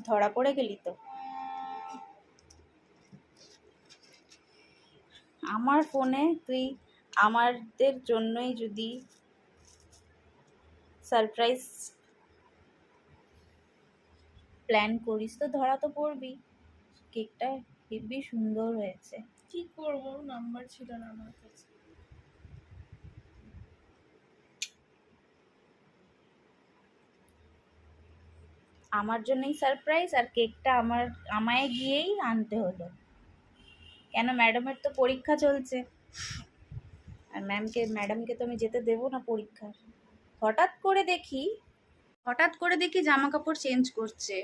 ধরা পড়ে গেলি তো। আমার ফোনে তুই আমাদের জন্যই যদি সারপ্রাইজ প্ল্যান করিস তো ধরা তো পড়বি। কেকটা হেবি সুন্দর হয়েছে। কি করবো, নাম্বার ছিল না আমার কাছে। আমার জন্যই সারপ্রাইজ, আর কেকটা আমায় গিয়েই আনতে হলো কেন? ম্যাডামের তো পরীক্ষা চলছে, আর ম্যাডামকে তো আমি যেতে দেবো না পরীক্ষার। হঠাৎ করে দেখি জামা কাপড় চেঞ্জ করছে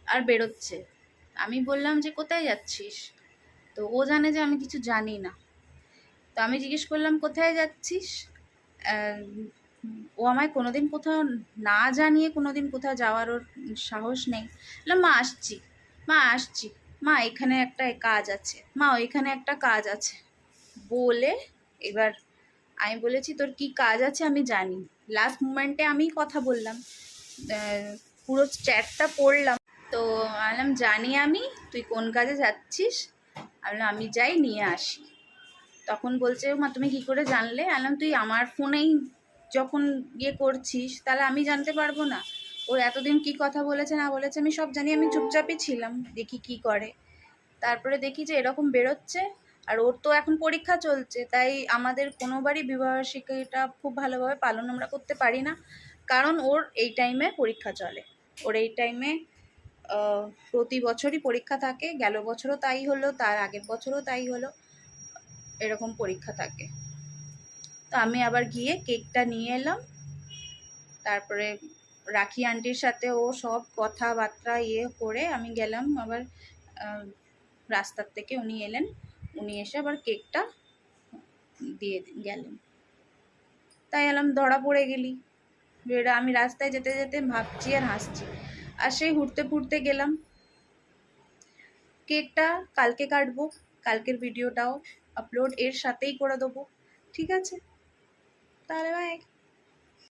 আর বেরোচ্ছে। আমি বললাম যে কোথায় যাচ্ছিস, তো ও জানে যে আমি কিছু জানি না। তো আমি জিজ্ঞেস করলাম কোথায় যাচ্ছিস। ও আমায় কোনোদিন কোথাও না জানিয়ে কোনোদিন কোথাও যাওয়ার ওর সাহস নেই। বললাম মা আসছি, মা এখানে একটা কাজ আছে, মা ওইখানে একটা কাজ আছে বলে এবার আমি বলেছি তোর কি কাজ আছে আমি জানি। লাস্ট মোমেন্টে আমি কথা বললাম, পুরো চ্যাটটা পড়লাম। তো বললাম জানি আমি, তুই কোন কাজে যাচ্ছিস। আমি বললাম আমি যাই নিয়ে আসি। তখন বলছে মা তুমি কি করে জানলে? বললাম তুই আমার ফোনেই যখন ইয়ে করছিস তাহলে আমি জানতে পারবো না? ও এতদিন কি কথা বলেছে না বলেছে আমি সব জানি, আমি চুপচাপই ছিলাম, দেখি কি করে। তারপরে দেখি যে এরকম বেরোচ্ছে, আর ওর তো এখন পরীক্ষা চলছে, তাই আমাদের কোনোবারই বিবাহবার্ষিকীটা খুব ভালোভাবে পালন আমরা করতে পারি না, কারণ ওর এই টাইমে পরীক্ষা চলে। ওর এই টাইমে প্রতি বছরই পরীক্ষা থাকে, গেল বছরও তাই হলো, তার আগের বছরও তাই হলো, এরকম পরীক্ষা থাকে। তো আমি আবার গিয়ে কেকটা নিয়ে এলাম। তারপরে রাখি আন্টির সাথে ও সব কথাবার্তা করে আমি গেলাম আবার রাস্তার থেকে। উনি এলেন, উনি এসে আবার কেকটা দিয়ে গেলেন। তাই এলাম ধরা পড়ে গেলি। আমি রাস্তায় যেতে যেতে ভাবছি আর হাসছি, আর সেই ঘুরতে ফুরতে গেলাম। কেকটা কালকে কাটবো, কালকের ভিডিওটাও আপলোড এর সাথেই করে দেবো। ঠিক আছে, তাহলে বাই।